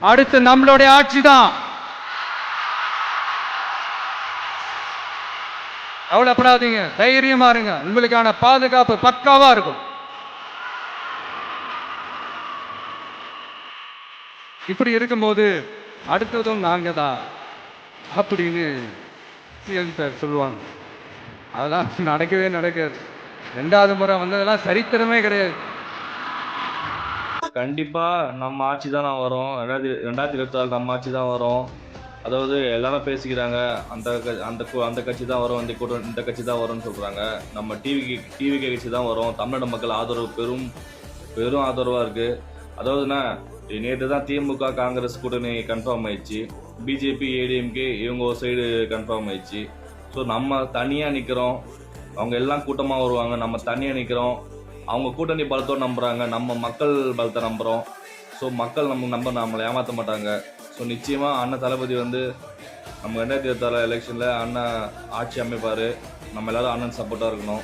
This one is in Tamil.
அடுத்து நம்மளுடைய ஆட்சி தான். கவலைப்படாதீங்க, தைரியமா இருங்க. உங்களுக்கான பாதுகாப்பு பக்காவா இருக்கும். இப்படி இருக்கும்போது அடுத்ததும் நாங்க தான் அப்படின்னு சொல்லுவாங்க. அதெல்லாம் நடக்கவே நடக்காது. 2வது முறை வந்ததெல்லாம் சரித்திரமே கிடையாது. கண்டிப்பா நம்ம ஆட்சி தான் வரும். 2026 நம்ம ஆட்சி தான் வரும். அதாவது எல்லாரும் பேசிக்கிறாங்க, அந்த கட்சி தான் வரும், இந்த கட்சி தான் வரும்னு சொல்றாங்க. நம்ம டிவிகே கட்சி தான் வரும். தமிழ்நாடு மக்கள் ஆதரவு பெரும் ஆதரவா இருக்கு. அதாவதுன்னா நேற்று தான் திமுக காங்கிரஸ் கூட்டணி கன்ஃபார்ம் ஆயிடுச்சு. பிஜேபி ஏடிஎம்கே இவங்க ஒரு சைடு கன்ஃபார்ம் ஆயிடுச்சு. ஸோ நம்ம தனியாக நிற்கிறோம். அவங்க எல்லாம் கூட்டமாக வருவாங்க, நம்ம தனியாக நிற்கிறோம். அவங்க கூட்டணி பலத்தோடு நம்புகிறாங்க, நம்ம மக்கள் பலத்தை நம்புகிறோம். ஸோ மக்கள் நம்மளை ஏமாற்ற மாட்டாங்க. ஸோ நிச்சயமாக அண்ணன் தளபதி வந்து நம்ம 2026 எலெக்ஷனில் அண்ணன் ஆட்சி அமைப்பார். நம்ம எல்லாரும் அண்ணன் சப்போர்ட்டாக இருக்கணும்.